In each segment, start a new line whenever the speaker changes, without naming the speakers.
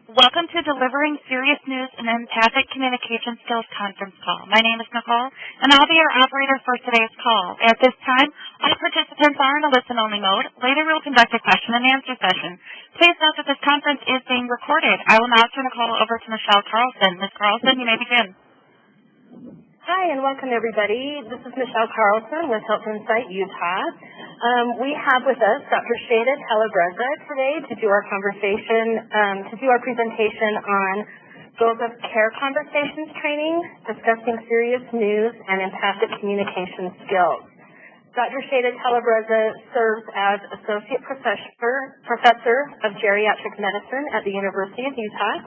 Welcome to Delivering Serious News and Empathic Communication Skills conference call. My name is Nicole, and I'll be your operator for today's call. At this time, all participants are in a listen-only mode. Later, we'll conduct a question-and-answer session. Please note that this conference is being recorded. I will now turn the call over to Michelle Carlson. Ms. Carlson, you may begin.
Hi, and welcome, everybody. This is Michelle Carlson with Health Insight Utah. We have with us Dr. Shada Calabresa today to do our presentation on Goals of Care Conversations training, discussing serious news and empathic communication skills. Dr. Shada Calabresa serves as Associate Professor of Geriatric Medicine at the University of Utah.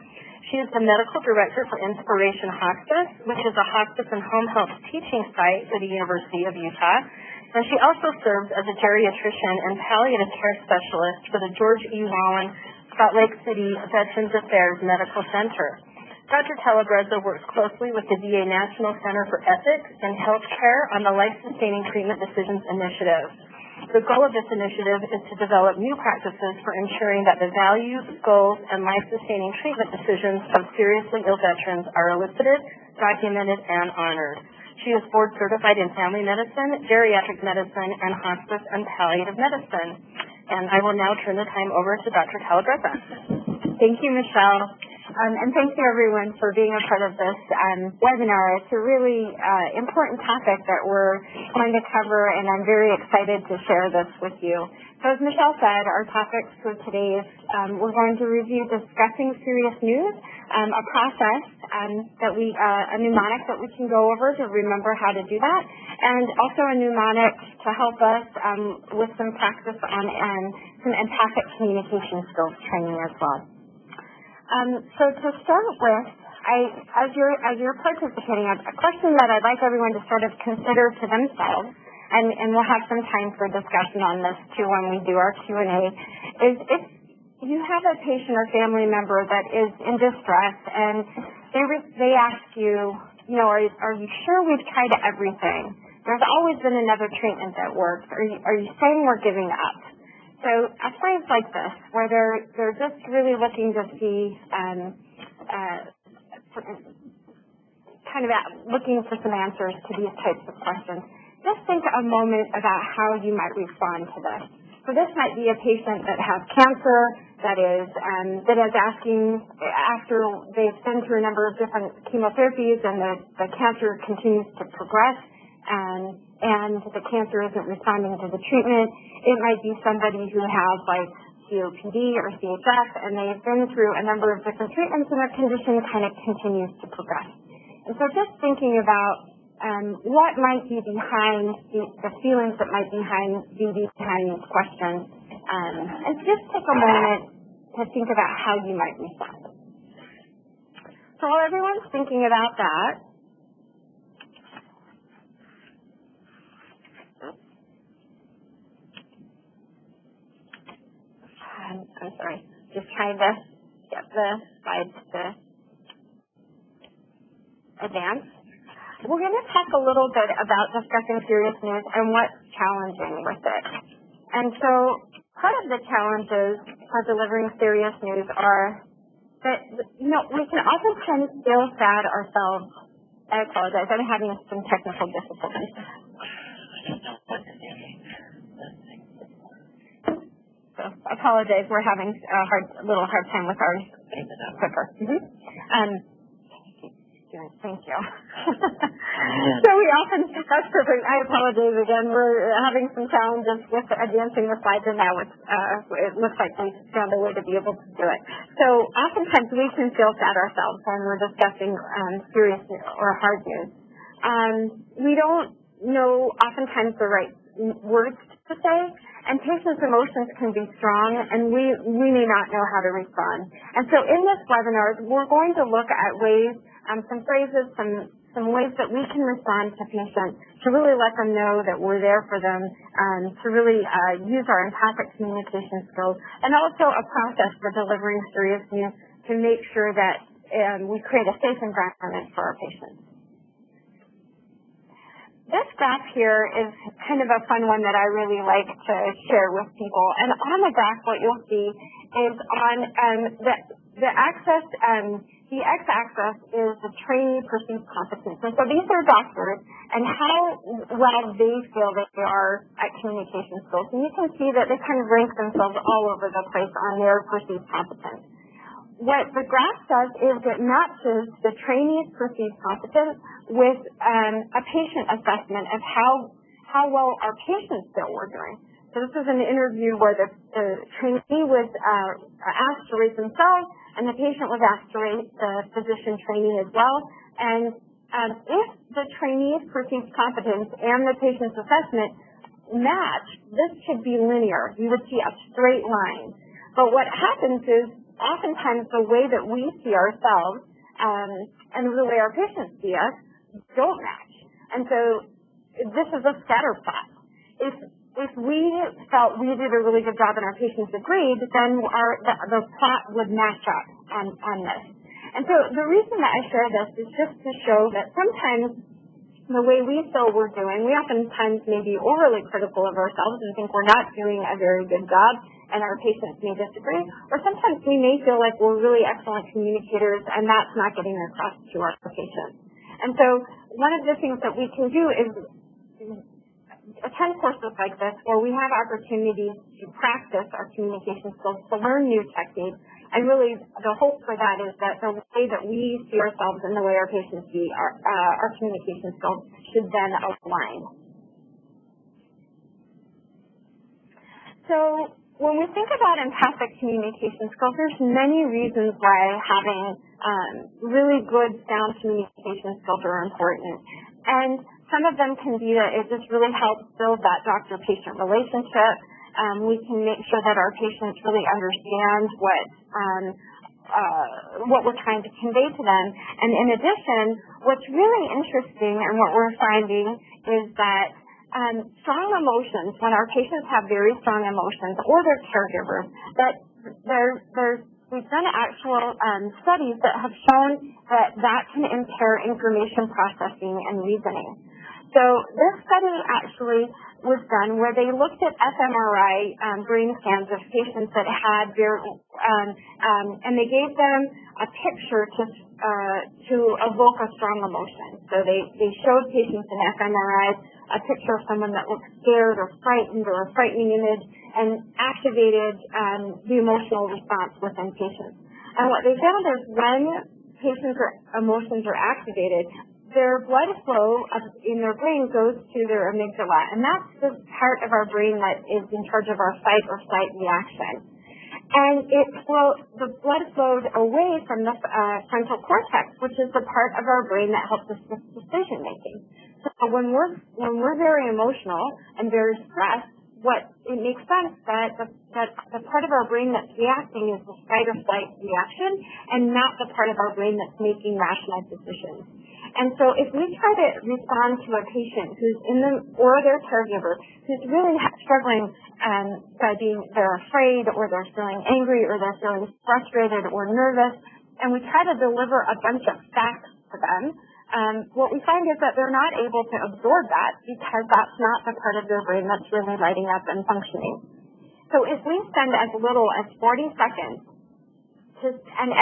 She is the Medical Director for Inspiration Hospice, which is a hospice and home health teaching site for the University of Utah. And she also serves as a geriatrician and palliative care specialist for the George E. Wallen Salt Lake City Veterans Affairs Medical Center. Dr. Calabresa works closely with the VA National Center for Ethics in Healthcare on the Life-Sustaining Treatment Decisions Initiative. The goal of this initiative is to develop new practices for ensuring that the values, goals, and life-sustaining treatment decisions of seriously ill veterans are elicited, documented, and honored. She is board certified in family medicine, geriatric medicine, and hospice and palliative medicine. And I will now turn the time over to Dr. Calabresa.
Thank you, Michelle. And thank you, everyone, for being a part of this webinar. It's a really important topic that we're going to cover, and I'm very excited to share this with you. So as Michelle said, our topics for today is we're going to review discussing serious news, a process a mnemonic that we can go over to remember how to do that, and also a mnemonic to help us with some practice on some empathic communication skills training as well. So to start with, as you're participating, a question that I'd like everyone to sort of consider to themselves, and we'll have some time for discussion on this too when we do our Q&A, is if you have a patient or family member that is in distress and they ask you, are you sure we've tried everything? There's always been another treatment that works. Are you saying we're giving up? So at times like this, where they're just really looking to see, looking for some answers to these types of questions, just think a moment about how you might respond to this. So this might be a patient that has cancer, that is asking after they've been through a number of different chemotherapies and the cancer continues to progress, and the cancer isn't responding to the treatment. It might be somebody who has like COPD or CHF, and they've been through a number of different treatments, and their condition kind of continues to progress. And so just thinking about what might be behind the feelings that might be behind these questions, and just take a moment to think about how you might respond. So while everyone's thinking about that, I'm sorry, just trying to get the slides to advance. We're going to talk a little bit about discussing serious news and what's challenging with it. And so part of the challenges for delivering serious news are that, we can oftentimes feel sad ourselves. I apologize, I'm having some technical difficulties. So I apologize, we're having a little hard time with our clicker. Thank you. So we often, that's perfect. I apologize again. We're having some challenges with advancing the slides, and now it looks like we found a way to be able to do it. So oftentimes we can feel sad ourselves when we're discussing serious or hard news. We don't know oftentimes the right words to say, and patients' emotions can be strong, and we may not know how to respond. And so in this webinar, we're going to look at ways, some phrases, some ways that we can respond to patients to really let them know that we're there for them, to really use our empathic communication skills, and also a process for delivering serious news to make sure that we create a safe environment for our patients. This graph here is kind of a fun one that I really like to share with people. And on the graph, what you'll see is on the x-axis is the trainee perceived competence. And so these are doctors and how well they feel that they are at communication skills. And you can see that they kind of rank themselves all over the place on their perceived competence. What the graph does is it matches the trainee's perceived competence with a patient assessment of how well our patients feel we're doing. So this is an interview where the trainee was asked to rate themselves, and the patient was asked to rate the physician trainee as well. And if the trainee's perceived competence and the patient's assessment match, this should be linear. You would see a straight line. But what happens is oftentimes the way that we see ourselves and the way our patients see us don't match. And so this is a scatter plot. If we felt we did a really good job and our patients agreed, then the plot would match up on this. And so the reason that I share this is just to show that sometimes the way we feel we're doing, we oftentimes may be overly critical of ourselves and think we're not doing a very good job, and our patients may disagree. Or sometimes we may feel like we're really excellent communicators, and that's not getting across to our patients. And so one of the things that we can do is attend courses like this where we have opportunities to practice our communication skills, to learn new techniques, and really the hope for that is that the way that we see ourselves and the way our patients see our communication skills should then align. So when we think about empathic communication skills, there's many reasons why having really good sound communication skills are important. And some of them can be that it just really helps build that doctor-patient relationship. We can make sure that our patients really understand what we're trying to convey to them. And in addition, what's really interesting and what we're finding is that strong emotions, when our patients have very strong emotions, or their caregivers, that we've done actual studies that have shown that can impair information processing and reasoning. So this study actually was done where they looked at fMRI brain scans of patients that had and they gave them a picture to evoke a strong emotion. So they showed patients in fMRI a picture of someone that looked scared or frightened or a frightening image and activated the emotional response within patients. And what they found is when patients' emotions are activated, their blood flow in their brain goes to their amygdala, and that's the part of our brain that is in charge of our fight or flight reaction. And the blood flowed away from the frontal cortex, which is the part of our brain that helps us with decision making. So when we're very emotional and very stressed, it makes sense that the part of our brain that's reacting is the fight or flight reaction, and not the part of our brain that's making rational decisions. And so if we try to respond to a patient who's or their caregiver who's really struggling by they're afraid, or they're feeling angry, or they're feeling frustrated or nervous, and we try to deliver a bunch of facts to them, what we find is that they're not able to absorb that because that's not the part of their brain that's really lighting up and functioning. So if we spend as little as 40 seconds, and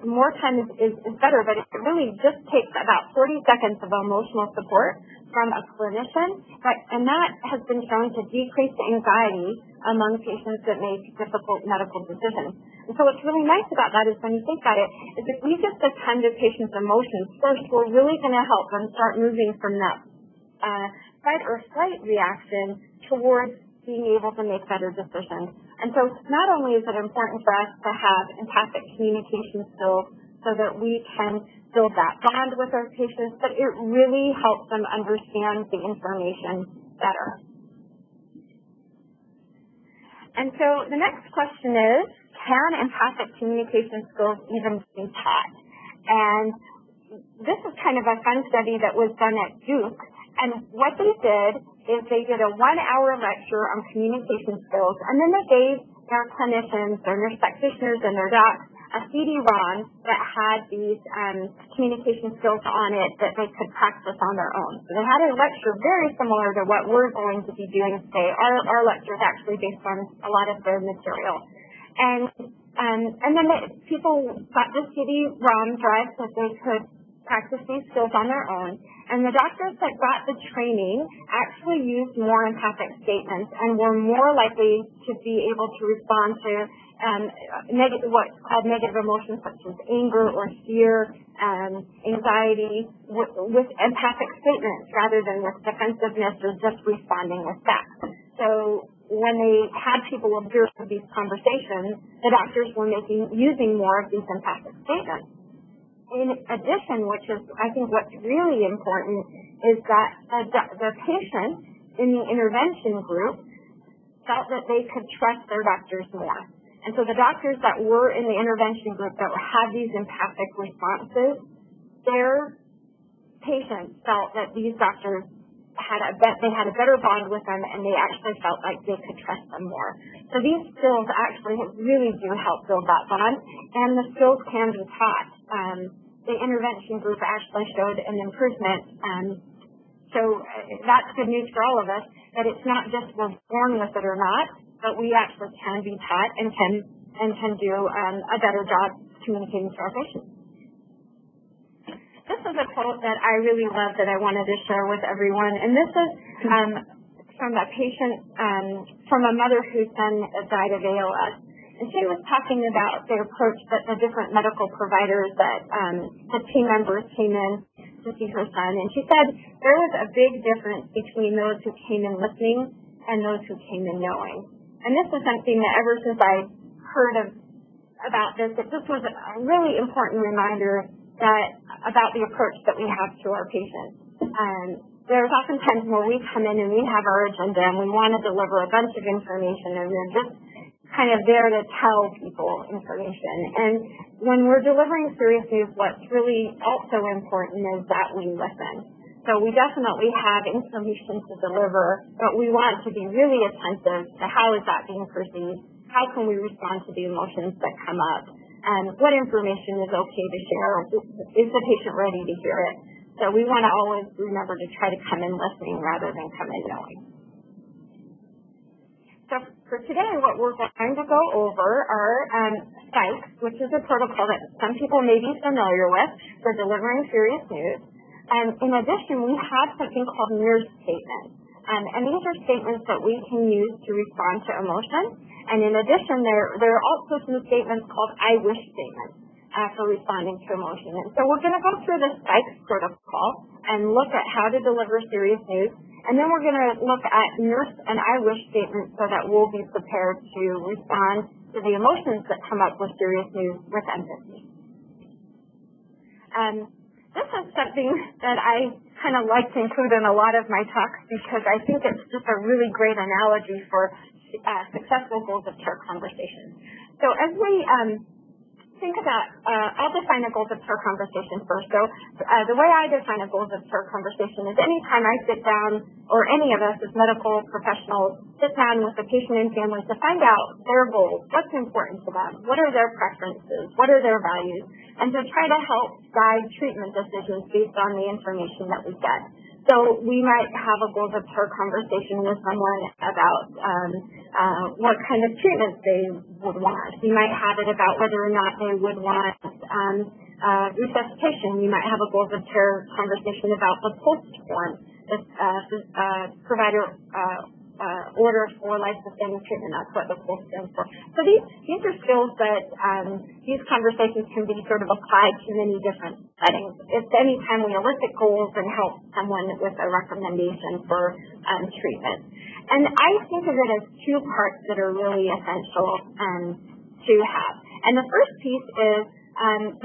more time is better, but it really just takes about 40 seconds of emotional support from a clinician, and that has been shown to decrease the anxiety among patients that make difficult medical decisions. And so what's really nice about that is when you think about it, is if we just attend to patients' emotions first, we're really going to help them start moving from that fight or flight reaction towards being able to make better decisions. And so not only is it important for us to have empathic communication skills so that we can build that bond with our patients, but it really helps them understand the information better. And so the next question is, can empathic communication skills even be taught? And this is kind of a fun study that was done at Duke. And what they did is they did a 1-hour lecture on communication skills, and then they gave their clinicians, their nurse practitioners, and their docs a CD-ROM that had these communication skills on it that they could practice on their own. So they had a lecture very similar to what we're going to be doing today. Our lecture is actually based on a lot of their material. And And then people got the CD-ROM drive so they could practice these skills on their own. And the doctors that got the training actually used more empathic statements and were more likely to be able to respond to what's called negative emotions such as anger or fear, anxiety, with empathic statements rather than with defensiveness or just responding with facts. So when they had people observe these conversations, the doctors were using more of these empathic statements. In addition, which is, I think, what's really important, is that the patient in the intervention group felt that they could trust their doctors more. And so the doctors that were in the intervention group that had these empathic responses, their patients felt that these doctors had a better bond with them, and they actually felt like they could trust them more. So these skills actually really do help build that bond, and the skills can be taught. The intervention group actually showed an improvement. So that's good news for all of us, that it's not just we're born with it or not, but we actually can be taught and can do a better job communicating to our patients. This is a quote that I really love that I wanted to share with everyone, and this is from a patient, from a mother whose son died of ALS. And she was talking about the approach that the different medical providers that the team members came in to see her son. And she said there was a big difference between those who came in listening and those who came in knowing. And this is something that ever since I heard about this, that this was a really important reminder about the approach that we have to our patients. There's often times where we come in and we have our agenda and we want to deliver a bunch of information, and we're just kind of there to tell people information. And when we're delivering serious news, what's really also important is that we listen. So we definitely have information to deliver, but we want to be really attentive to how is that being perceived, how can we respond to the emotions that come up, and what information is okay to share, is the patient ready to hear it. So we want to always remember to try to come in listening rather than come in knowing. So for today, what we're going to go over are spikes, which is a protocol that some people may be familiar with for delivering serious news. In addition, we have something called NERS statements. And these are statements that we can use to respond to emotion. And in addition, there are also some statements called I wish statements for responding to emotion. And so we're going to go through the spikes protocol and look at how to deliver serious news. And then we're going to look at NERS and I wish statements so that we'll be prepared to respond to the emotions that come up with serious news with empathy. This is something that I kind of like to include in a lot of my talks because I think it's just a really great analogy for successful goals of care conversations. So as we think about, I'll define a goals of care conversation first. So the way I define a goals of care conversation is anytime I sit down, or any of us as medical professionals, sit down with the patient and family to find out their goals, what's important to them, what are their preferences, what are their values, and to try to help guide treatment decisions based on the information that we get. So we might have a goals of care conversation with someone about what kind of treatments they would want. We might have it about whether or not they would want resuscitation. We might have a goals of care conversation about the POST form, the provider order for life-sustaining treatment. That's what the POST stands for. So these are skills that these conversations can be sort of applied to many different settings. It's any time we elicit goals and help someone with a recommendation for treatment. And I think of it as two parts that are really essential to have. And the first piece is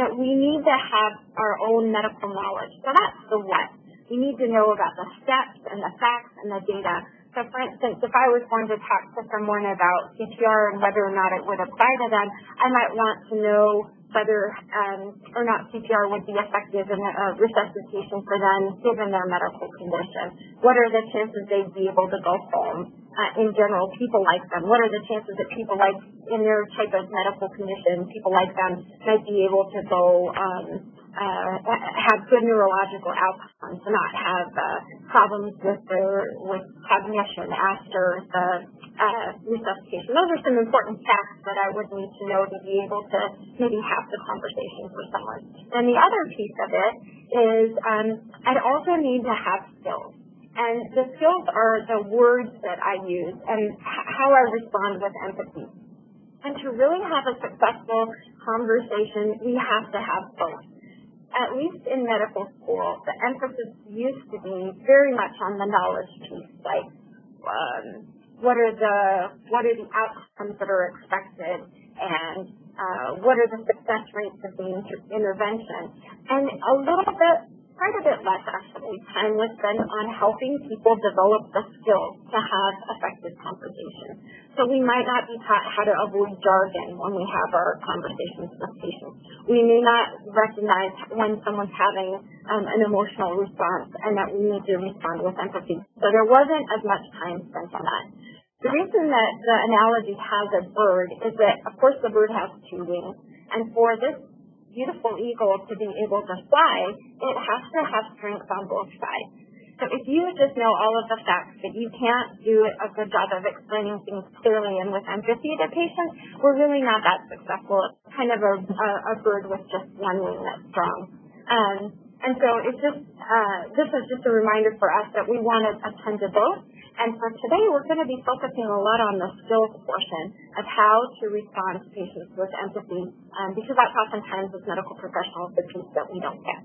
that we need to have our own medical knowledge. So that's the what. We need to know about the steps and the facts and the data. So, for instance, if I was going to talk to someone about CPR and whether or not it would apply to them, I might want to know whether or not CPR would be effective in resuscitation for them given their medical condition. What are the chances they'd be able to go home? In general, people like them. What are the chances that people like in their type of medical condition, people like them might be able to go have good neurological outcomes, not have problems with cognition after the resuscitation. Those are some important facts that I would need to know to be able to maybe have the conversation for someone. And the other piece of it is I'd also need to have skills. And the skills are the words that I use and how I respond with empathy. And to really have a successful conversation, we have to have both. At least in medical school, the emphasis used to be very much on the knowledge piece, like what are the outcomes that are expected, and what are the success rates of the intervention, and quite a bit less actually, time was spent on helping people develop the skills to have effective conversations. So we might not be taught how to avoid jargon when we have our conversations with patients. We may not recognize when someone's having an emotional response and that we need to respond with empathy. So there wasn't as much time spent on that. The reason that the analogy has a bird is that, of course, the bird has two wings, and for this beautiful eagle to be able to fly, it has to have strength on both sides. So if you just know all of the facts, but you can't do a good job of explaining things clearly and with empathy to patients, we're really not that successful. It's kind of a bird with just one wing that's strong. And so it's just, this is just a reminder for us that we want to attend to both. And for today, we're going to be focusing a lot on the skills portion of how to respond to patients with empathy, because that's oftentimes as medical professionals the piece that we don't get.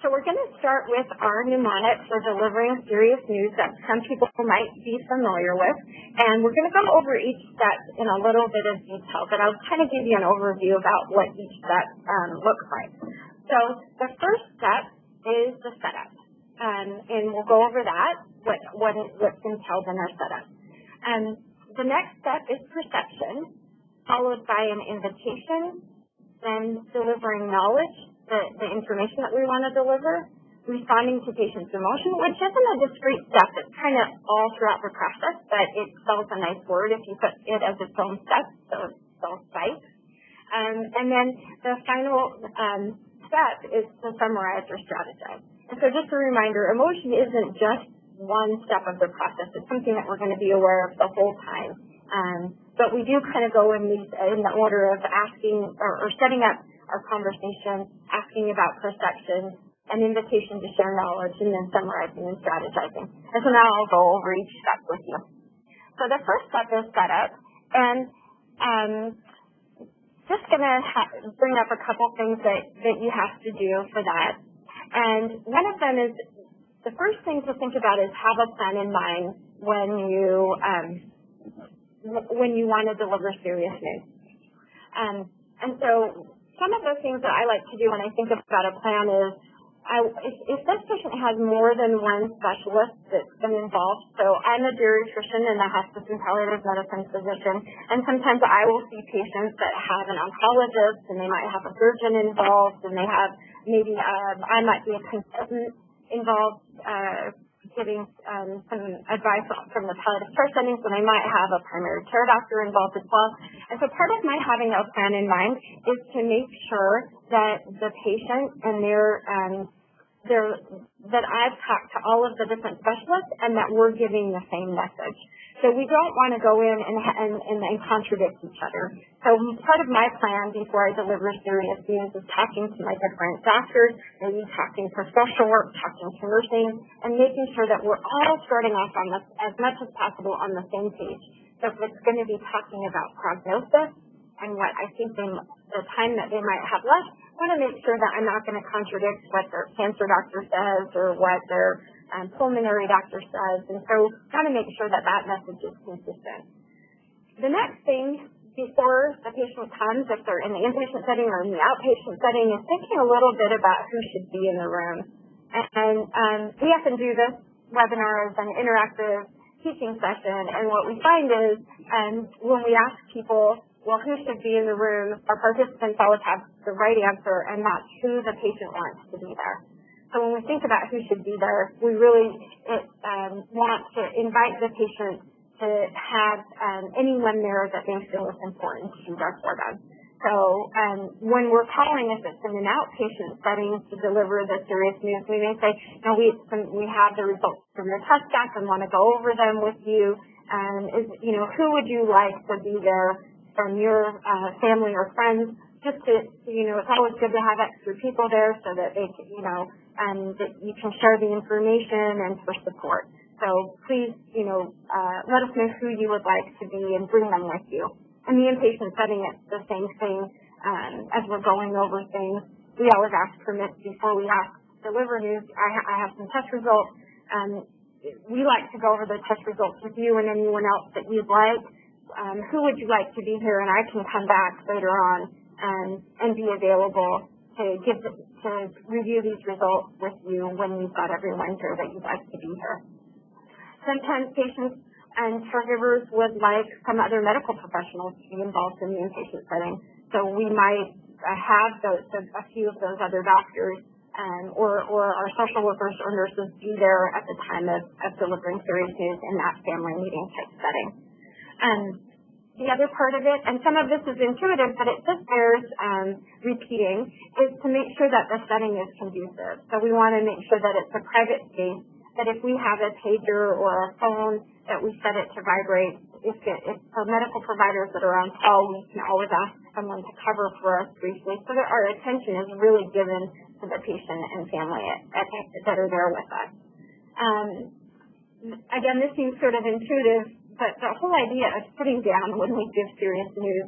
So we're going to start with our mnemonic for delivering serious news that some people might be familiar with. And we're going to go over each step in a little bit of detail, but I'll kind of give you an overview about what each step looks like. So the first step is the setup. And we'll go over that, what's entailed in our setup. The next step is perception, followed by an invitation, then delivering knowledge, the information that we want to deliver, responding to patient's emotion, which isn't a discrete step. It's kind of all throughout the process, but it spells a nice word if you put it as its own step, so it spells sight. And then the final step is to summarize or strategize. And so just a reminder, emotion isn't just one step of the process. It's something that we're going to be aware of the whole time. But we do kind of go in the order of asking or setting up our conversation, asking about perception, an invitation to share knowledge, and then summarizing and strategizing. And so now I'll go over each step with you. So the first step is setup, and just going to bring up a couple things that you have to do for that. And one of them is, the first thing to think about is have a plan in mind when you want to deliver serious news. And so some of the things that I like to do when I think about a plan is, if this patient has more than one specialist that's been involved, so I'm a geriatrician and a hospice and palliative medicine physician, and sometimes I will see patients that have an oncologist, and they might have a surgeon involved, and they have maybe I might be a consultant involved giving some advice from the palliative care settings, and I might have a primary care doctor involved as well. And so part of my having a plan in mind is to make sure that the patient and that I've talked to all of the different specialists and that we're giving the same message. So we don't want to go in and contradict each other. So part of my plan before I deliver serious news is talking to my different doctors, maybe talking to social work, talking to nursing, and making sure that we're all starting off on this as much as possible on the same page. So if it's going to be talking about prognosis and what I think the time that they might have left, I want to make sure that I'm not going to contradict what their cancer doctor says or what their pulmonary doctor says. And so I want to make sure that message is consistent. The next thing before the patient comes, if they're in the inpatient setting or in the outpatient setting, is thinking a little bit about who should be in the room. And we often do this webinar as an interactive teaching session, and what we find is when we ask people, well, who should be in the room, our participants always have the right answer, and that's who the patient wants to be there. So when we think about who should be there, we really want to invite the patient to have anyone there that they feel is important to be there for them. So when we're calling, if it's in an outpatient setting to deliver the serious news, we may say, we have the results from your test back and want to go over them with you. Who would you like to be there from your family or friends? Just to, it's always good to have extra people there so that they can, that you can share the information and for support. So please, let us know who you would like to be and bring them with you. In the inpatient setting, it's the same thing. As we're going over things, we always ask permits before we deliver news. I have some test results. We like to go over the test results with you and anyone else that you'd like. Who would you like to be here? And I can come back later on and be available to review these results with you when you've got everyone here that you'd like to be here. Sometimes patients and caregivers would like some other medical professionals to be involved in the inpatient setting. So we might have a few of those other doctors or our social workers or nurses be there at the time of delivering serious news in that family meeting type setting. The other part of it, and some of this is intuitive, but it just bears repeating, is to make sure that the setting is conducive. So we want to make sure that it's a private space, that if we have a pager or a phone, that we set it to vibrate. If for medical providers that are on call, we can always ask someone to cover for us briefly so that our attention is really given to the patient and family that are there with us. Again, this seems sort of intuitive, but the whole idea of sitting down when we give serious news,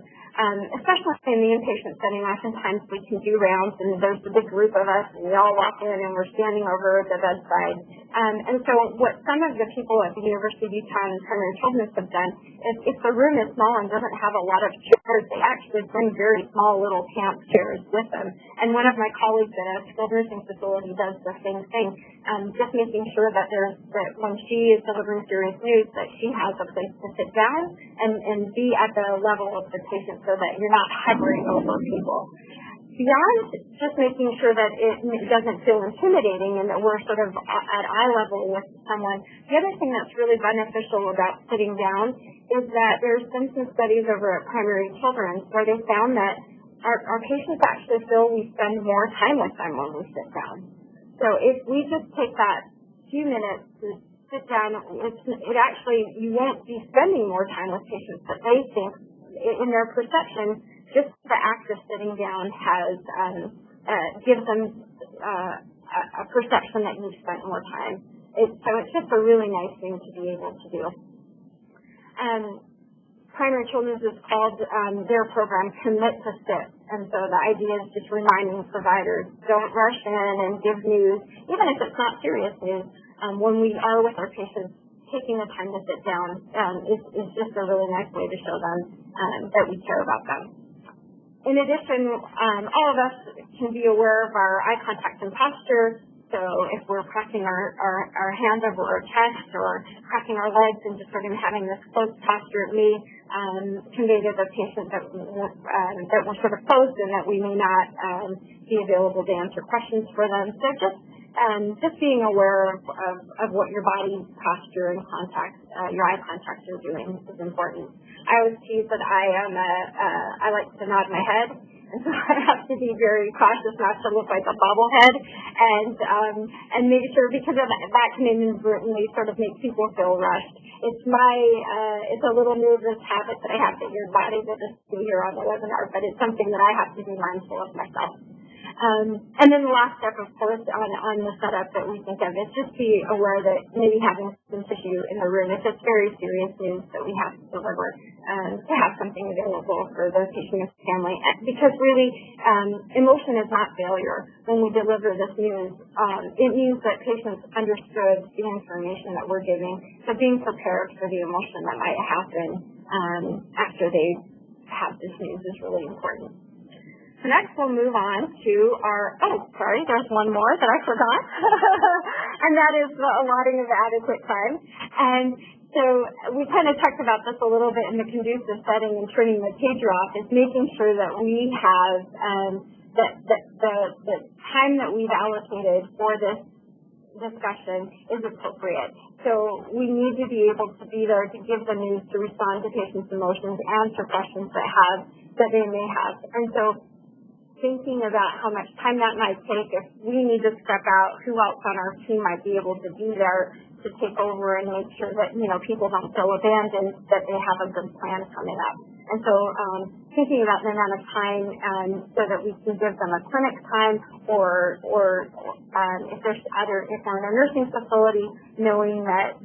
especially in the inpatient setting, oftentimes we can do rounds and there's a big group of us and we all walk in and we're standing over the bedside. And so what some of the people at the University of Utah and Primary Children's have done is if the room is small and doesn't have a lot of chairs, they actually bring very small little camp chairs with them. And one of my colleagues at a skilled nursing facility does the same thing, just making sure that when she is delivering serious news that she has a place to sit down and be at the level of the patient so that you're not hovering over people. Beyond just making sure that it doesn't feel intimidating and that we're sort of at eye level with someone, the other thing that's really beneficial about sitting down is that there's been some studies over at Primary Children's where they found that our patients actually feel we spend more time with them when we sit down. So if we just take that few minutes to sit down, you won't be spending more time with patients, but they think in their perception, just the act of sitting down gives them a perception that you've spent more time. So it's just a really nice thing to be able to do. Primary Children's is called their program Commit to Sit. And so the idea is just reminding providers, don't rush in and give news, even if it's not serious news. When we are with our patients, taking the time to sit down is just a really nice way to show them that we care about them. In addition, all of us can be aware of our eye contact and posture. So if we're pressing our hands over our chest or cracking our legs and just sort of having this close posture, it may convey to the patient that we're sort of closed and that we may not be available to answer questions for them. So just being aware of what your body posture and your eye contact are doing is important. I always tease that I like to nod my head, and so I have to be very cautious not to look like a bobblehead, and make sure, because of that can inadvertently sort of make people feel rushed. It's a little nervous habit that I have that your body doesn't see here on the webinar, but it's something that I have to be mindful of myself. And then the last step, of course, on the setup that we think of is just be aware that maybe having some tissue in the room, if it's very serious news that we have to deliver, to have something available for the patient and family. Because really, emotion is not failure. When we deliver this news, it means that patients understood the information that we're giving. So being prepared for the emotion that might happen after they have this news is really important. So next we'll move on to there's one more that I forgot, and that is the allotting of adequate time. And so we kind of talked about this a little bit in the conducive setting and turning the pager off, is making sure that we have the time that we've allocated for this discussion is appropriate. So we need to be able to be there to give the news, to respond to patients' emotions, answer questions that they may have. And so thinking about how much time that might take, if we need to step out, who else on our team might be able to be there to take over and make sure that, people don't feel abandoned, that they have a good plan coming up. And so thinking about the amount of time so that we can give them a clinic time or if we're in a nursing facility, knowing that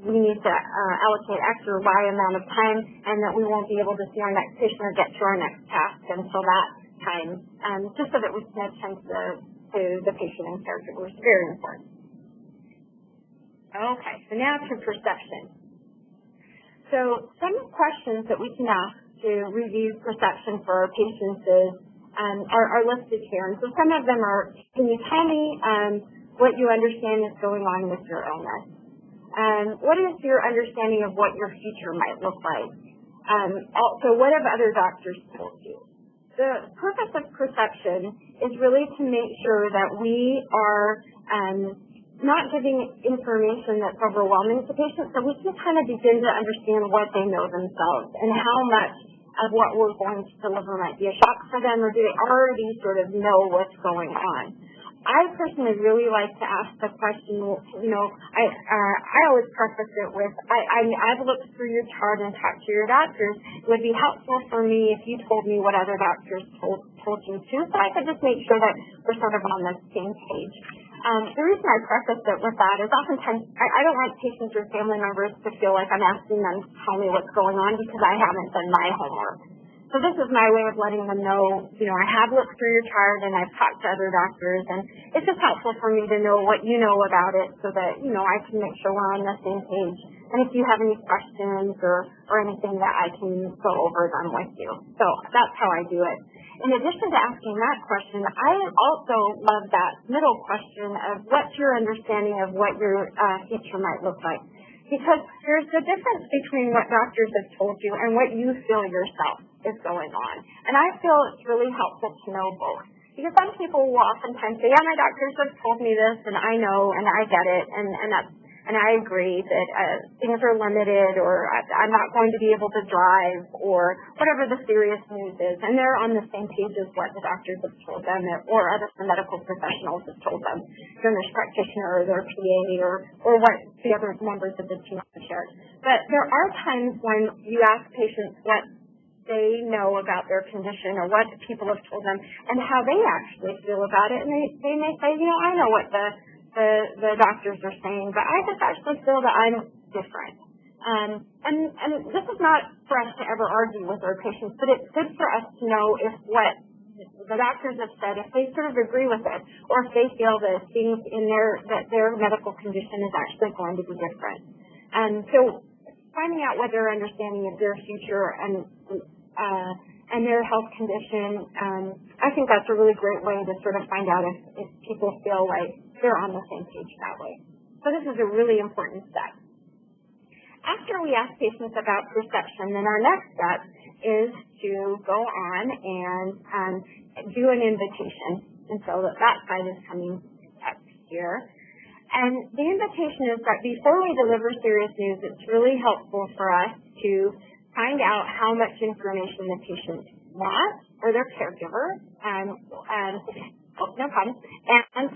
we need to allocate X or Y amount of time and that we won't be able to see our next patient or get to our next task until that time, just so that we can attend to the patient and caregivers. Very important. Okay, so now to perception. So some questions that we can ask to review perception for our patients are listed here. And so some of them are, can you tell me what you understand is going on with your illness? What is your understanding of what your future might look like? Also, what have other doctors told you? The purpose of perception is really to make sure that we are not giving information that's overwhelming to patients, so we can kind of begin to understand what they know themselves and how much of what we're going to deliver might be a shock for them, or do they already sort of know what's going on. I personally really like to ask the question, I always preface it with, I've looked through your chart and talked to your doctors. It would be helpful for me if you told me what other doctors told you too, so I could just make sure that we're sort of on the same page. The reason I preface it with that is oftentimes I don't want patients or family members to feel like I'm asking them to tell me what's going on because I haven't done my homework. So this is my way of letting them know, I have looked through your chart and I've talked to other doctors, and it's just helpful for me to know what you know about it so that, I can make sure we're on the same page. And if you have any questions or anything that I can go over them with you. So that's how I do it. In addition to asking that question, I also love that middle question of what's your understanding of what your future might look like. Because there's a difference between what doctors have told you and what you feel yourself is going on. And I feel it's really helpful to know both. Because some people will oftentimes say, yeah, my doctors have told me this, and I know, and I get it, and I agree that things are limited, or I'm not going to be able to drive, or whatever the serious news is. And they're on the same page as what the doctors have told them, or other medical professionals have told them, their nurse practitioner or their PA, or what the other members of the team have shared. But there are times when you ask patients what they know about their condition or what people have told them and how they actually feel about it. And they may say, I know what the doctors are saying, but I just actually feel that I'm different. And this is not for us to ever argue with our patients, but it's good for us to know if what the doctors have said, if they sort of agree with it, or if they feel that things in their medical condition is actually going to be different. So finding out what their understanding of their future and their health condition, I think that's a really great way to sort of find out if people feel like they're on the same page that way. So this is a really important step. After we ask patients about perception, then our next step is to go on and do an invitation. And so that side is coming up here. And the invitation is that before we deliver serious news, it's really helpful for us to find out how much information the patient wants or their caregiver, and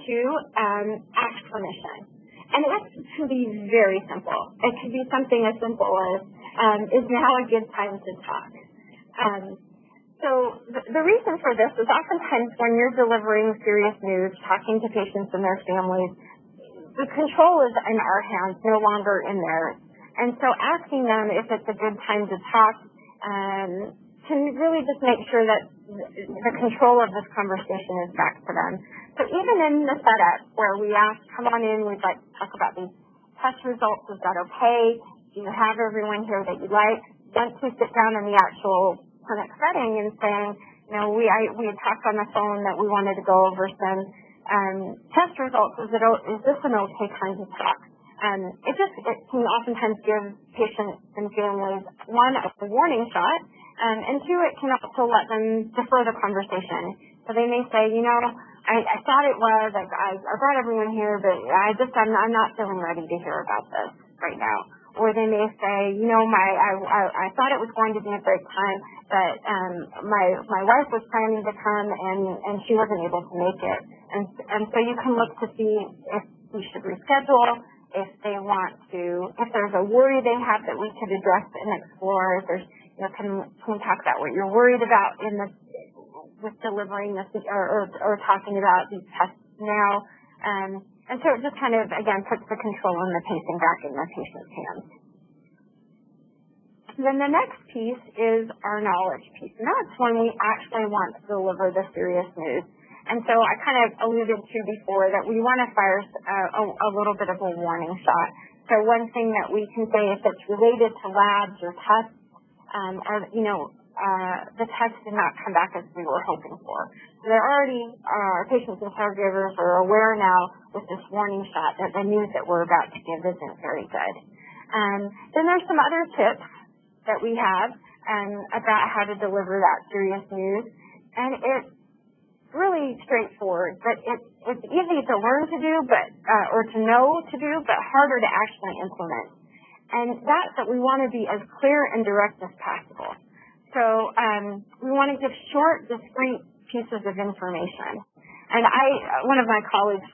to ask permission. And this can be very simple. It can be something as simple as, is now a good time to talk? So the reason for this is oftentimes when you're delivering serious news, talking to patients and their families, the control is in our hands, no longer in theirs. And so asking them if it's a good time to talk can really just make sure that the control of this conversation is back to them. So even in the setup where we ask, come on in, we'd like to talk about these test results, is that okay? Do you have everyone here that you like? Once we sit down in the actual clinic setting and saying, we had talked on the phone that we wanted to go over some test results, is this an okay time to talk? It can oftentimes give patients and families, one, a warning shot, and two, it can also let them defer the conversation. So they may say, I thought it was, I brought everyone here, but I'm not feeling ready to hear about this right now. or they may say, I thought it was going to be a great time, but my wife was planning to come and she wasn't able to make it. And so you can look to see if we should reschedule, if there's a worry they have that we could address and explore, if there's, can we talk about what you're worried about with delivering this or talking about these tests now. And so it just kind of, again, puts the control and the pacing back in the patient's hands. Then the next piece is our knowledge piece, and that's when we actually want to deliver the serious news. And so I kind of alluded to before that we want to fire a little bit of a warning shot. So one thing that we can say if it's related to labs or tests, the test did not come back as we were hoping for. So they're already, our patients and caregivers are aware now with this warning shot that the news that we're about to give isn't very good. Then there's some other tips that we have about how to deliver that serious news. And it's really straightforward, but it's easy to learn to do, or to know to do, but harder to actually implement. And that's that we want to be as clear and direct as possible. So we want to give short, discrete pieces of information. And one of my colleagues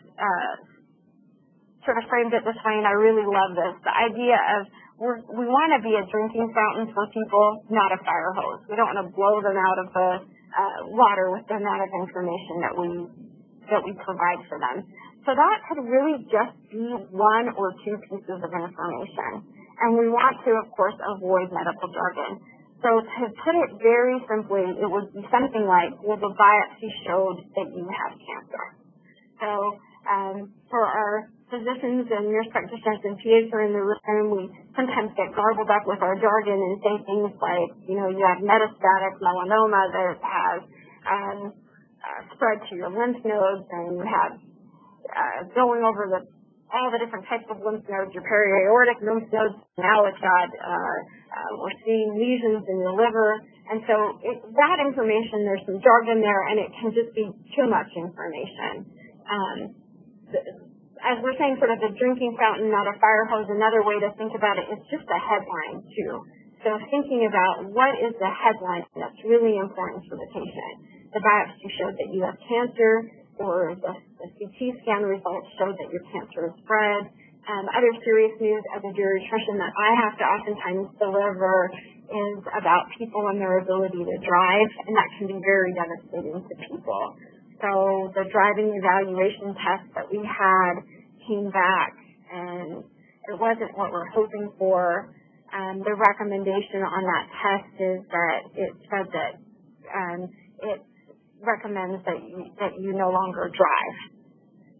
sort of framed it this way, and I really love this. The idea of we want to be a drinking fountain for people, not a fire hose. We don't want to blow them out of the water with the amount of information that we provide for them. So that could really just be one or two pieces of information. And we want to, of course, avoid medical jargon. So to put it very simply, it would be something like, well, the biopsy showed that you have cancer. So for our physicians and nurse practitioners and PAs who are in the room, we sometimes get garbled up with our jargon and say things like, you have metastatic melanoma that has spread to your lymph nodes, and you have going over all the different types of lymph nodes, your periaortic lymph nodes, now it's got, we're seeing lesions in your liver. And so that information, there's some jargon there, and it can just be too much information. As we're saying, sort of the drinking fountain, not a fire hose, another way to think about it is just a headline, too. So thinking about what is the headline that's really important for the patient. The biopsy showed that you have cancer, or the CT scan results showed that your cancer is spread. Other serious news as a geriatrician that I have to oftentimes deliver is about people and their ability to drive, and that can be very devastating to people. So the driving evaluation test that we had came back, and it wasn't what we're hoping for. The recommendation on that test is that it said that it recommends that you no longer drive.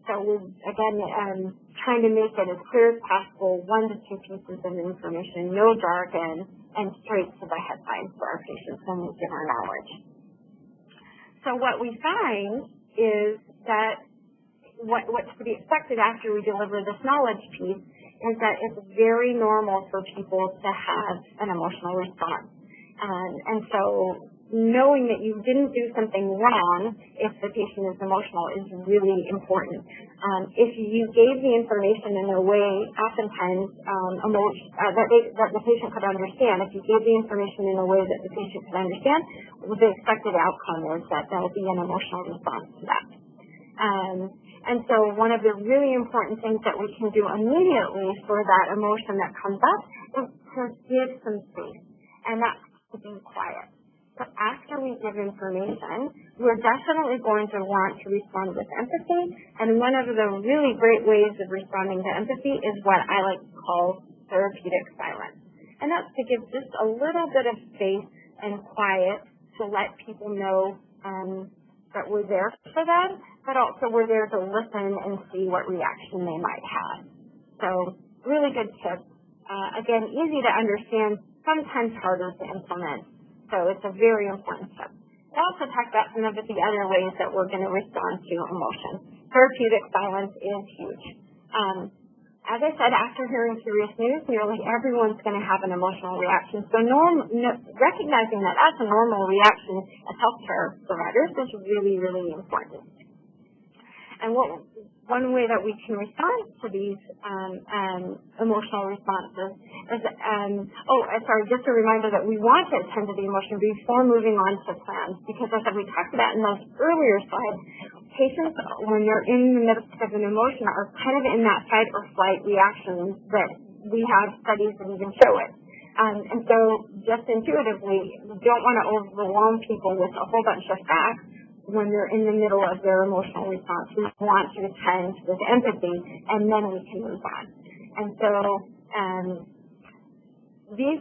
So we're, again, trying to make it as clear as possible, 1 to 2 pieces of information, no jargon, and straight to the headline for our patients when we give our knowledge. So what we find is that what's to be expected after we deliver this knowledge piece is that it's very normal for people to have an emotional response. And so knowing that you didn't do something wrong if the patient is emotional is really important. If you gave the information in a way, oftentimes, that the patient could understand, if you gave the information in a way that the patient could understand, the expected outcome is that there will be an emotional response to that. And so one of the really important things that we can do immediately for that emotion that comes up is to give some space, and that's to be quiet. So after we give information, we're definitely going to want to respond with empathy, and one of the really great ways of responding to empathy is what I like to call therapeutic silence. And that's to give just a little bit of space and quiet to let people know that we're there for them, but also we're there to listen and see what reaction they might have. So really good tip. Again, easy to understand, sometimes harder to implement. So it's a very important step. We'll also talk about some of the other ways that we're going to respond to emotion. Therapeutic silence is huge. As I said, after hearing serious news, nearly everyone's going to have an emotional reaction. So recognizing that that's a normal reaction as healthcare providers is really, really important. And one way that we can respond to these emotional responses is, just a reminder that we want to attend to the emotion before moving on to plans, because as we talked about in those earlier slides, patients, when they're in the midst of an emotion, are kind of in that fight or flight reaction that we have studies that even show it. And so just intuitively, we don't want to overwhelm people with a whole bunch of facts when they're in the middle of their emotional response. We want to attend with empathy, and then we can move on. And so these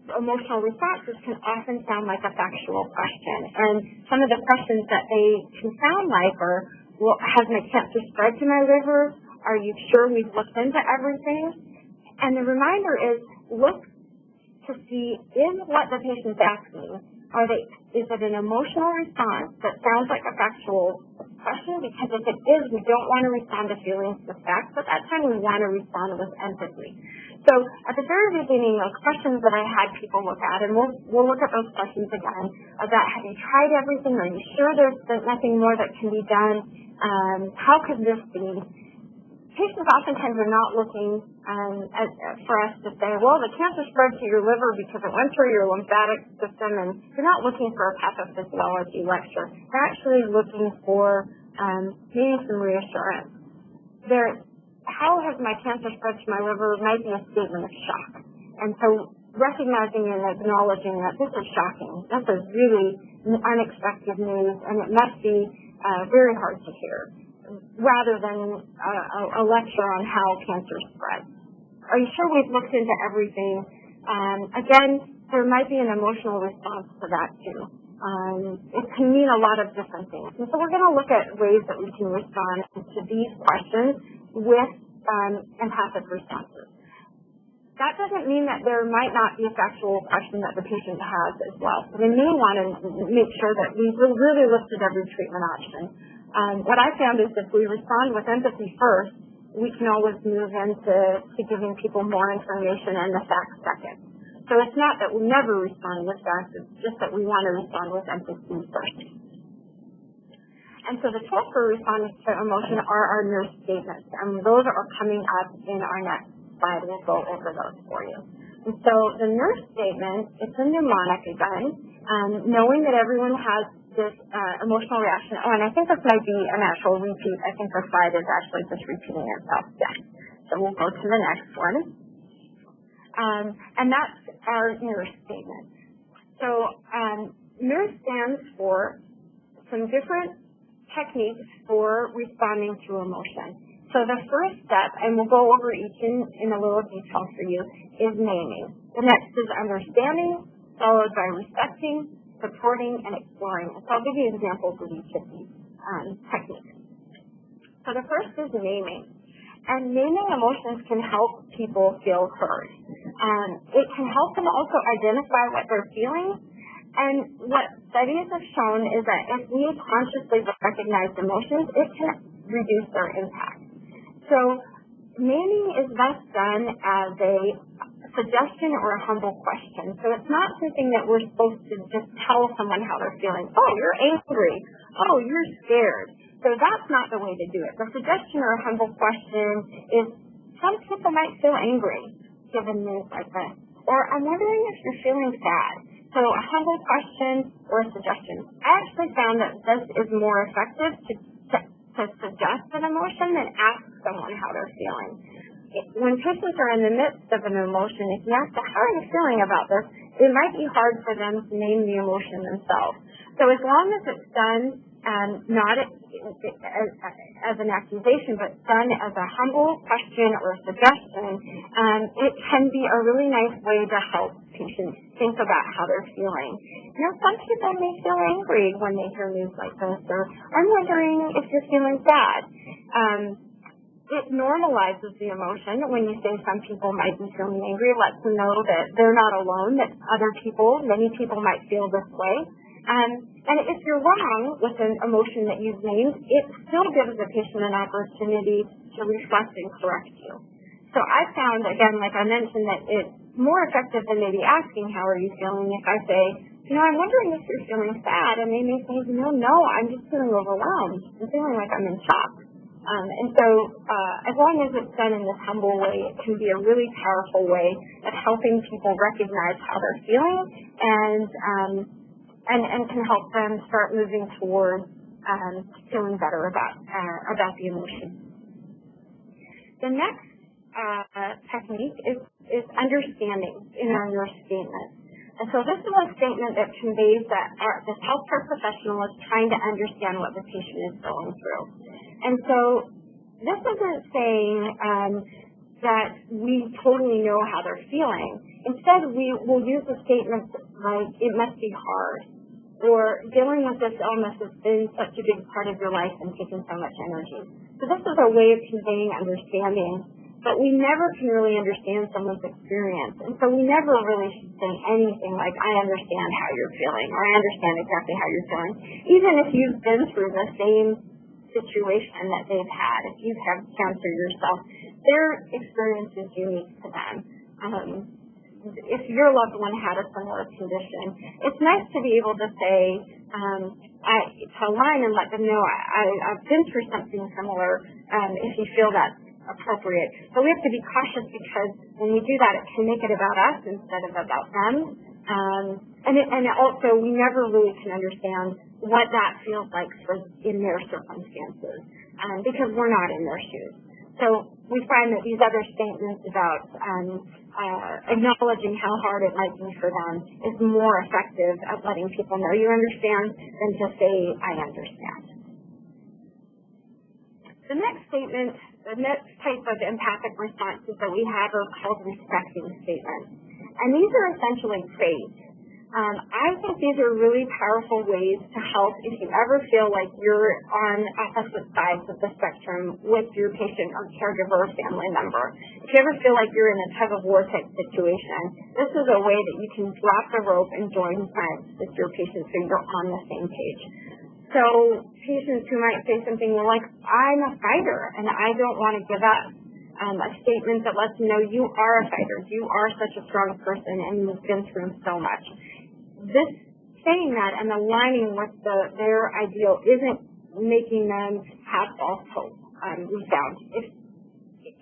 emotional responses can often sound like a factual question. And some of the questions that they can sound like are, well, has my cancer spread to my liver? Are you sure we've looked into everything? And the reminder is, look to see, is what the patient's asking, is it an emotional response that sounds like a factual question? Because if it is, we don't want to respond to feelings with facts, but at that time we want to respond with empathy. So at the very beginning, those questions that I had people look at, and we'll look at those questions again, about have you tried everything? Are you sure there's nothing more that can be done? How could this be? Patients oftentimes are not looking for us to say, well, the cancer spread to your liver because it went through your lymphatic system, and you're not looking for a pathophysiology lecture. They're actually looking for needing some reassurance. How has my cancer spread to my liver might be a statement of shock. And so recognizing and acknowledging that this is shocking, this is really unexpected news, and it must be very hard to hear, rather than a lecture on how cancer spreads. Are you sure we've looked into everything? Again, there might be an emotional response to that too. It can mean a lot of different things. And so we're going to look at ways that we can respond to these questions with empathic responses. That doesn't mean that there might not be a factual question that the patient has as well. So we may want to make sure that we've really looked at every treatment option. What I found is if we respond with empathy first, we can always move into giving people more information and the facts second. So it's not that we never respond with facts, it's just that we want to respond with empathy first. And so the tools for responding to emotion are our nurse statements, and those are coming up in our next slide. We'll go over those for you. And so the nurse statement, it's a mnemonic again, knowing that everyone has this emotional reaction. Oh, and I think this might be an actual repeat. I think the slide is actually just repeating itself. Yeah. So we'll go to the next one. And that's our nurse statement. So nurse stands for some different techniques for responding to emotion. So the first step, and we'll go over each in a little detail for you, is naming. The next is understanding, followed by respecting, supporting, and exploring. So I'll give you examples of each of these techniques. So the first is naming. And naming emotions can help people feel heard. It can help them also identify what they're feeling. And what studies have shown is that if we consciously recognize emotions, it can reduce their impact. So naming is best done as a suggestion or a humble question. So it's not something that we're supposed to just tell someone how they're feeling. Oh, you're angry. Oh, you're scared. So that's not the way to do it. The suggestion or a humble question is, some people might feel angry given news like this. Or I'm wondering if you're feeling sad. So a humble question or a suggestion. I actually found that this is more effective to suggest an emotion than ask someone how they're feeling. When patients are in the midst of an emotion, if you ask them, how are you feeling about this, it might be hard for them to name the emotion themselves. So as long as it's done not as an accusation, but done as a humble question or a suggestion, it can be a really nice way to help patients think about how they're feeling. You know, some people may feel angry when they hear news like this, or I'm wondering if you're feeling sad. It normalizes the emotion when you say some people might be feeling angry. It lets them know that they're not alone, that other people, many people might feel this way. And if you're wrong with an emotion that you've named, it still gives the patient an opportunity to reflect and correct you. So I found, again, like I mentioned, that it's more effective than maybe asking, how are you feeling? If I say, I'm wondering if you're feeling sad, and they may say, no, I'm just feeling overwhelmed. I'm feeling like I'm in shock. And so as long as it's done in this humble way, it can be a really powerful way of helping people recognize how they're feeling and can help them start moving toward feeling better about the emotion. The next technique is understanding in your statement. And so this is a statement that conveys that this healthcare professional is trying to understand what the patient is going through. And so this isn't saying that we totally know how they're feeling. Instead, we will use a statement like, it must be hard, or dealing with this illness has been such a big part of your life and taken so much energy. So this is a way of conveying understanding. But we never can really understand someone's experience. And so we never really should say anything like, I understand how you're feeling, or I understand exactly how you're feeling. Even if you've been through the same situation that they've had, if you've had cancer yourself, their experience is unique to them. If your loved one had a similar condition, it's nice to be able to say, to align and let them know, I've been through something similar, if you feel that's appropriate. But we have to be cautious because when we do that, it can make it about us instead of about them. And also, we never really can understand what that feels like in their circumstances because we're not in their shoes. So we find that these other statements about acknowledging how hard it might be for them is more effective at letting people know you understand than to say, I understand. The next type of empathic responses that we have are called respecting statements. And these are essentially praise. I think these are really powerful ways to help if you ever feel like you're on opposite sides of the spectrum with your patient or caregiver or family member. If you ever feel like you're in a tug-of-war type situation, this is a way that you can drop the rope and join sides with your patient so you're on the same page. So patients who might say something like, I'm a fighter and I don't want to give up. A statement that lets them know you are a fighter, you are such a strong person and you've been through so much. This saying that and aligning with their ideal isn't making them have false hope, we found.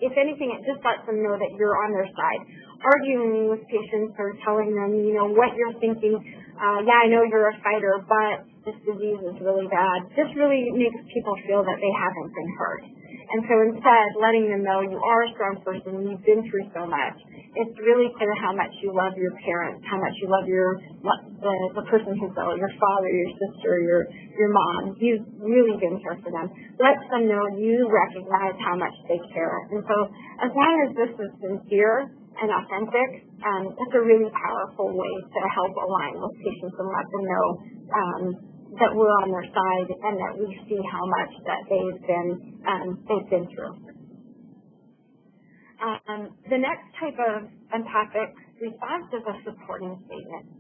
If anything, it just lets them know that you're on their side. Arguing with patients or telling them, what you're thinking, yeah, I know you're a fighter, but this disease is really bad. This really makes people feel that they haven't been heard. And so instead, letting them know you are a strong person, you've been through so much. It's really clear how much you love your parents, how much you love the person who's ill, your father, your sister, your mom. You've really been here for them. Let them know you recognize how much they care. And so as long as this is sincere and authentic, it's a really powerful way to help align with patients and let them know that we're on their side and that we see how much that they've been through. The next type of empathic response is a supporting statement.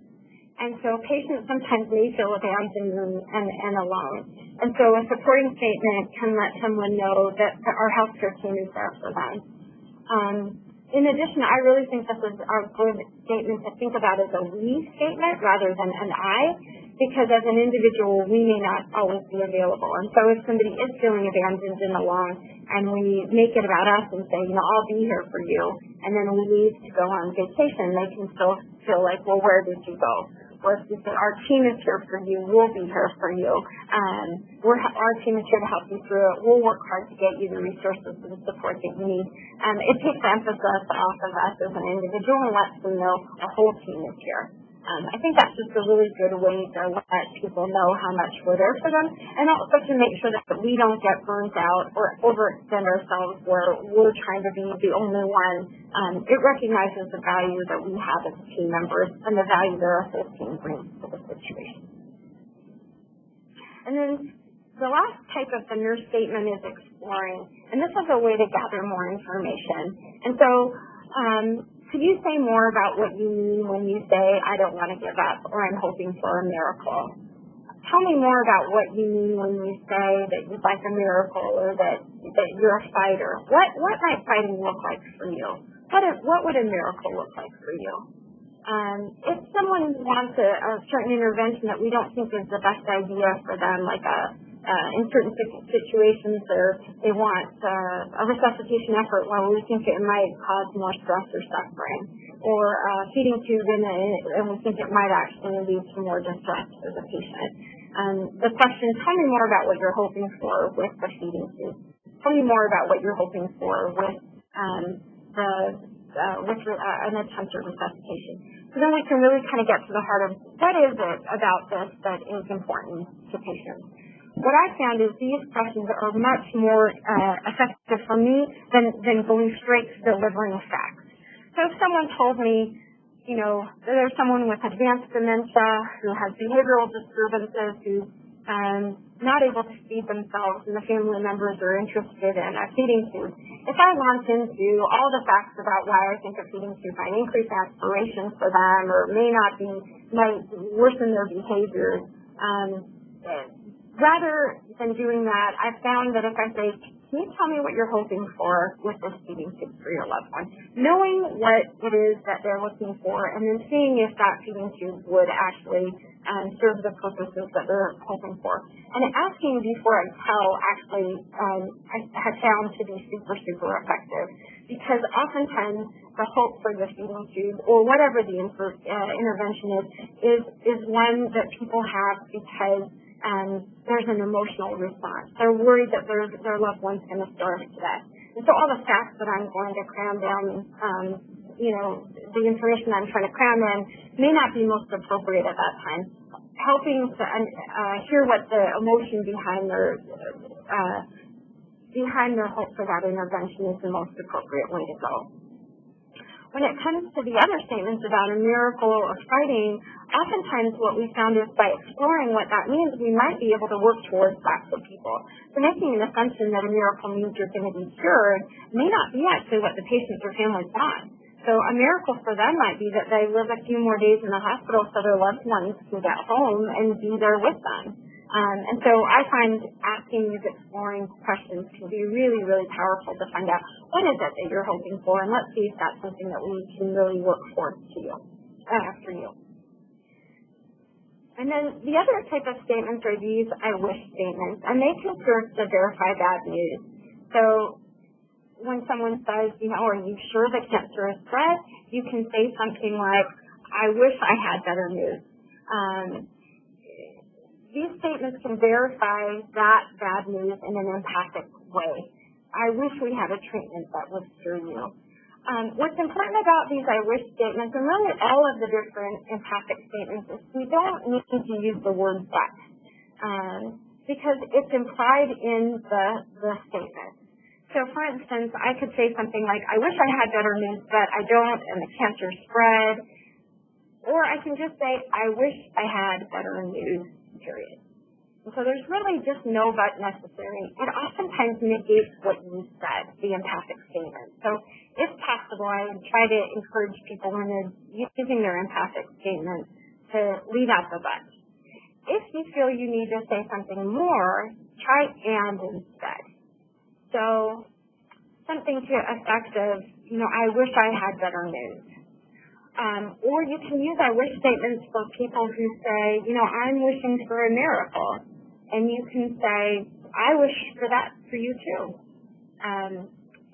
And so patients sometimes may feel abandoned and alone. And so a supporting statement can let someone know that our healthcare team is there for them. In addition, I really think this is a good statement to think about as a we statement rather than an I, because as an individual, we may not always be available. And so if somebody is feeling abandoned and alone, and we make it about us and say, I'll be here for you, and then we leave to go on vacation, they can still feel like, well, where did you go? Or if we say, our team is here for you, we'll be here for you. Our team is here to help you through it. We'll work hard to get you the resources and the support that you need. It takes emphasis off of us as an individual and lets them know the whole team is here. I think that's just a really good way to let people know how much we're there for them, and also to make sure that we don't get burnt out or overextend ourselves where we're trying to be the only one. It recognizes the value that we have as team members and the value that our whole team brings to the situation. And then the last type of the nurse statement is exploring, and this is a way to gather more information. And so could you say more about what you mean when you say, I don't want to give up, or I'm hoping for a miracle? Tell me more about what you mean when you say that you'd like a miracle or that you're a fighter. What might fighting look like for you? What would a miracle look like for you? If someone wants a certain intervention that we don't think is the best idea for them, like a in certain situations, they want a resuscitation effort while we think it might cause more stress or suffering, or a feeding tube and we think it might actually lead to more distress for the patient. The question, tell me more about what you're hoping for with the feeding tube. Tell me more about what you're hoping for with an attempt at resuscitation. So then we can really kind of get to the heart of what is it about this that is important to patients. What I found is these questions are much more effective for me than going straight to delivering facts. So if someone told me, you know, there's someone with advanced dementia who has behavioral disturbances, who's not able to feed themselves, and the family members are interested in a feeding tube. If I launch into all the facts about why I think a feeding tube might increase aspiration for them or might worsen their behaviors, rather than doing that, I've found that if I say, can you tell me what you're hoping for with this feeding tube for your loved one? Knowing what it is that they're looking for and then seeing if that feeding tube would actually serve the purposes that they're hoping for. And asking before I tell actually I have found to be super, super effective, because oftentimes the hope for the feeding tube or whatever the intervention is one that people have because there's an emotional response. They're worried that their loved one's going to starve to death. And so all the facts that I'm going to cram down, the information I'm trying to cram in may not be most appropriate at that time. Helping to hear what the emotion behind their hope for that intervention is the most appropriate way to go. When it comes to the other statements about a miracle or fighting, oftentimes what we found is by exploring what that means, we might be able to work towards that for people. So making an assumption that a miracle means you're going to be cured may not be actually what the patients or families want. So a miracle for them might be that they live a few more days in the hospital so their loved ones can get home and be there with them. And so I find asking these exploring questions can be really, really powerful to find out what is it that you're hoping for, and let's see if that's something that we can really work for you. And then the other type of statements are these I wish statements, and they can serve to verify bad news. So when someone says, are you sure that cancer is spread? You can say something like, I wish I had better news. These statements can verify that bad news in an empathic way. I wish we had a treatment that would cure you. What's important about these I wish statements, and really all of the different empathic statements, is we don't need to use the word but, because it's implied in the statement. So, for instance, I could say something like, I wish I had better news, but I don't, and the cancer spread. Or I can just say, I wish I had better news, period. And so there's really just no but necessary. It oftentimes negates what you said, the empathic statement. So if possible, I would try to encourage people when they're using their empathic statement to leave out the but. If you feel you need to say something more, try and instead. So something to the effect of, I wish I had better news. Or you can use I wish statements for people who say, I'm wishing for a miracle. And you can say, I wish for that for you too.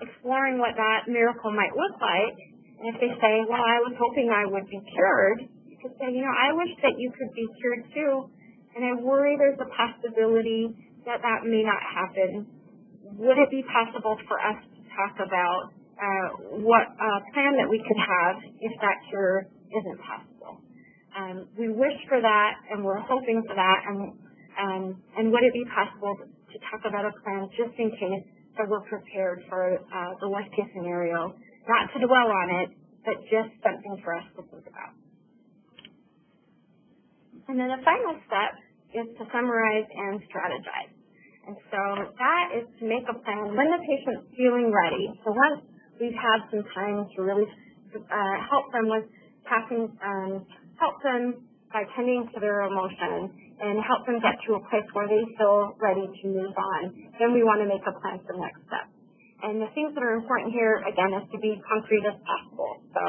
Exploring what that miracle might look like. And if they say, well, I was hoping I would be cured, you could say, I wish that you could be cured too. And I worry there's a possibility that that may not happen. Would it be possible for us to talk about what plan that we could have if that cure isn't possible? We wish for that, and we're hoping for that, and would it be possible to talk about a plan just in case, so we're prepared for the worst case scenario, not to dwell on it, but just something for us to think about. And then the final step is to summarize and strategize. And so that is to make a plan when the patient's feeling ready. So once we've had some time to really help them with help them by tending to their emotions and help them get to a place where they feel ready to move on, then we want to make a plan for the next step. And the things that are important here, again, is to be concrete as possible. So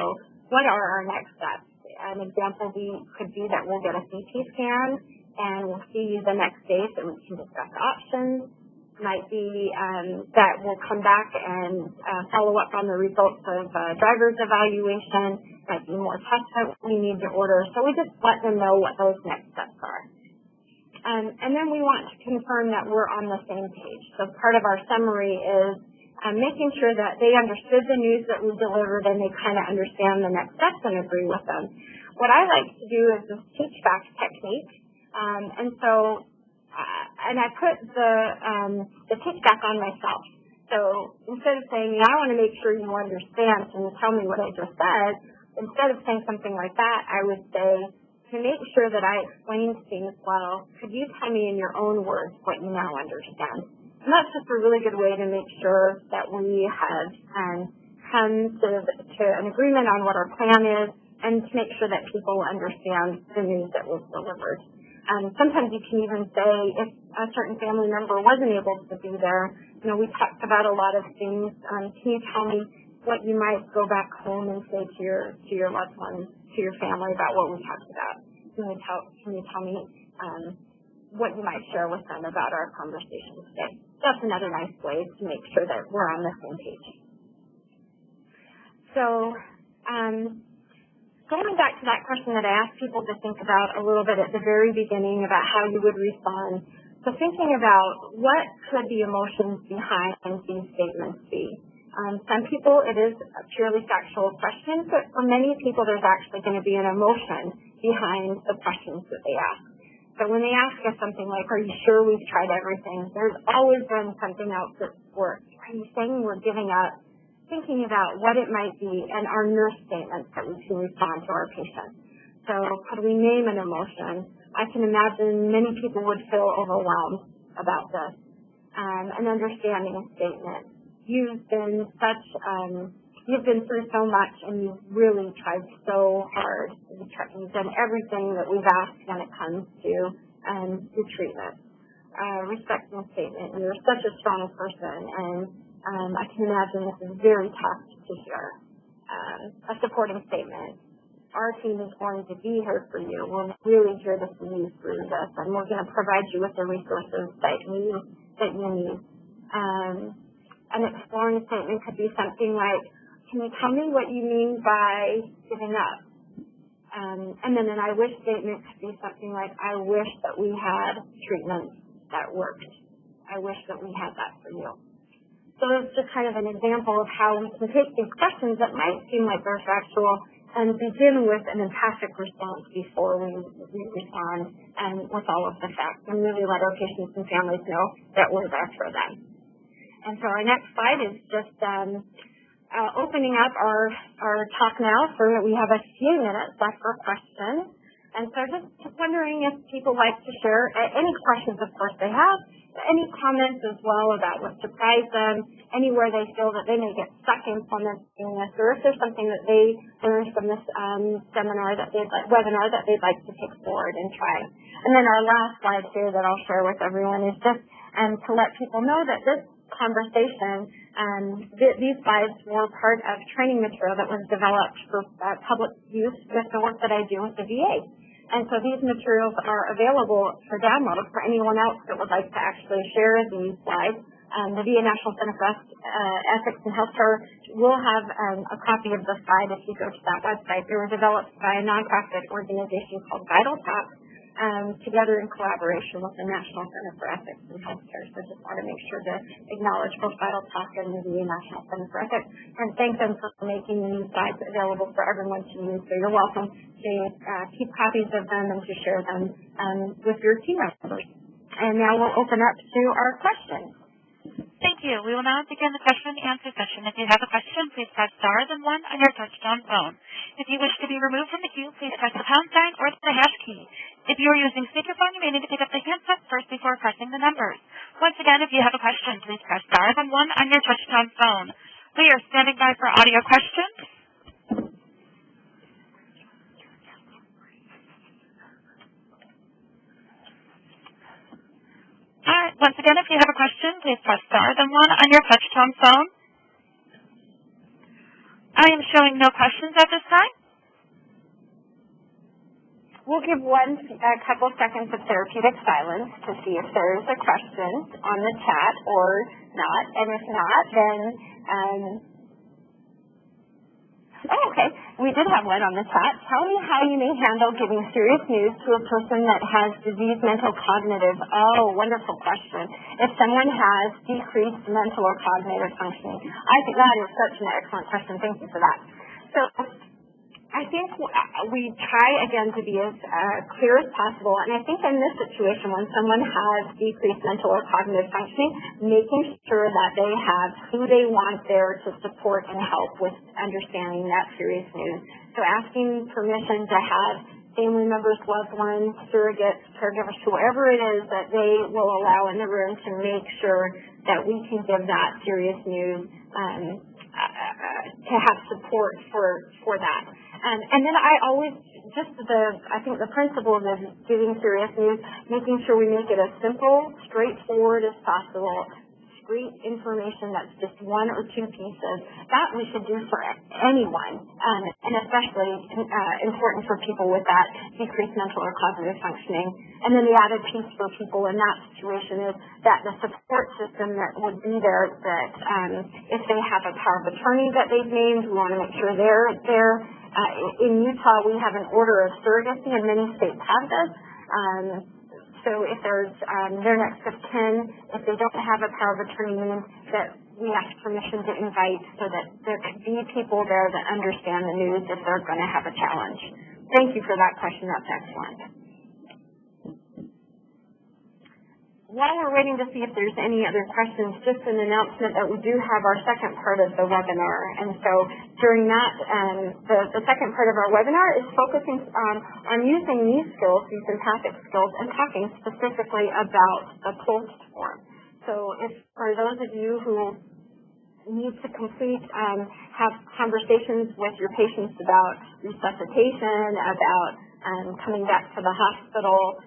what are our next steps? An example could be that we'll get a CT scan and we'll see the next day so we can discuss options. Might be that we'll come back and follow up on the results of driver's evaluation. Might be more tests that we need to order. So we just let them know what those next steps are. And then we want to confirm that we're on the same page. So part of our summary is making sure that they understood the news that we delivered and they kind of understand the next steps and agree with them. What I like to do is this teach back technique. And I put the teach back on myself. So instead of saying, I want to make sure you understand, can you tell me what I just said? Instead of saying something like that, I would say, to make sure that I explained things well, could you tell me in your own words what you now understand? And that's just a really good way to make sure that we have come to an agreement on what our plan is and to make sure that people understand the news that was delivered. Sometimes you can even say if a certain family member wasn't able to be there, we talked about a lot of things. Can you tell me what you might go back home and say to your loved ones, to your family about what we talked about? Can you tell me what you might share with them about our conversation today? That's another nice way to make sure that we're on the same page. So, going back to that question that I asked people to think about a little bit at the very beginning about how you would respond, so thinking about what could the emotions behind these statements be. Some people, it is a purely factual question, but for many people, there's actually going to be an emotion behind the questions that they ask. So when they ask us something like, are you sure we've tried everything? There's always been something else that's worked. Are you saying we're giving up? Thinking about what it might be and our nurse statements that we can respond to our patients. So could we name an emotion? I can imagine many people would feel overwhelmed about this. An understanding a statement. You've been through so much and you've really tried so hard. You've done everything that we've asked when it comes to the treatment. Respecting a statement. You're such a strong person and I can imagine this is very tough to hear. A supporting statement. Our team is going to be here for you. We're really here to see you through this, and we're going to provide you with the resources that you need. An exploring statement could be something like, can you tell me what you mean by giving up? And then an I wish statement could be something like, I wish that we had treatments that worked. I wish that we had that for you. So it's just kind of an example of how we can take these questions that might seem like they're factual and begin with an empathic response before we respond and with all of the facts and really let our patients and families know that we're there for them. And so our next slide is just opening up our talk now so that we have a few minutes left for questions. And so just wondering if people like to share any questions, of course, they have, any comments as well about what surprised them, anywhere they feel that they may get stuck implementing this, or if there's something that they learned from this webinar that they'd like to take forward and try. And then our last slide here that I'll share with everyone is just to let people know that this conversation, these slides were part of training material that was developed for public use with the work that I do with the VA. And so these materials are available for download for anyone else that would like to actually share these slides. The VA National Center for Ethics in Healthcare will have a copy of the slide if you go to that website. They were developed by a nonprofit organization called Vital Talk, together in collaboration with the National Center for Ethics in Healthcare. So just want to make sure to acknowledge both Vital Talk and the VA National Center for Ethics and thank them for making these slides available for everyone to use. So you're welcome to keep copies of them and to share them with your team members. And now we'll open up to our questions.
Thank you. We will now begin the question and answer session. If you have a question, please press star then 1 on your touch-tone phone. If you wish to be removed from the queue, please press the pound sign or the hash key. If you are using speakerphone, you may need to pick up the handset first before pressing the numbers. Once again, if you have a question, please press star then 1 on your touch-tone phone. We are standing by for audio questions. All right. Once again, if you have a question, please press star then 1 on your touch-tone phone. I am showing no questions at this time.
we'll give a couple seconds of therapeutic silence to see if there's a question on the chat or not. And if not, then, okay. We did have one on the chat. Tell me how you may handle giving serious news to a person that has diseased mental cognitive. Oh, wonderful question. If someone has decreased mental or cognitive functioning. I think that is such an excellent question. Thank you for that. So I think we try, again, to be as clear as possible. And I think in this situation, when someone has decreased mental or cognitive functioning, making sure that they have who they want there to support and help with understanding that serious news. So asking permission to have family members, loved ones, surrogates, caregivers, whoever it is that they will allow in the room to make sure that we can give that serious news to have support for that. And then I always, I think the principle of giving serious news, making sure we make it as simple, straightforward as possible, discrete information that's just one or two pieces. That we should do for anyone, and especially important for people with that decreased mental or cognitive functioning. And then the added piece for people in that situation is that the support system that would be there, that if they have a power of attorney that they've named, we want to make sure they're there. In Utah, we have an order of surrogacy, and many states have this. So if there's their next of kin, if they don't have a power of attorney, means that we ask permission to invite so that there could be people there that understand the news if they're going to have a challenge. Thank you for that question. That's excellent. While we're waiting to see if there's any other questions, just an announcement that we do have our second part of the webinar. And so during that, the second part of our webinar is focusing on using these skills, these empathic skills, and talking specifically about the PULSE form. So if for those of you who need to complete, have conversations with your patients about resuscitation, about coming back to the hospital,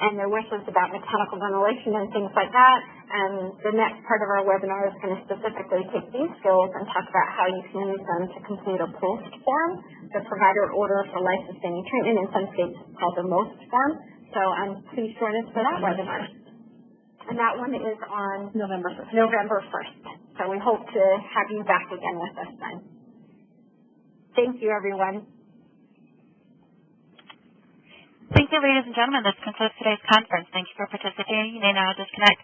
and their wishes about mechanical ventilation and things like that. And the next part of our webinar is going to specifically take these skills and talk about how you can use them to complete a PULSE form, the provider order for life-sustaining treatment. In some states it's called the MOST form. So please join us for that webinar. And that one is on November 1st. So we hope to have you back again with us then. Thank you, everyone.
Thank you, ladies and gentlemen. This concludes today's conference. Thank you for participating. You may now disconnect.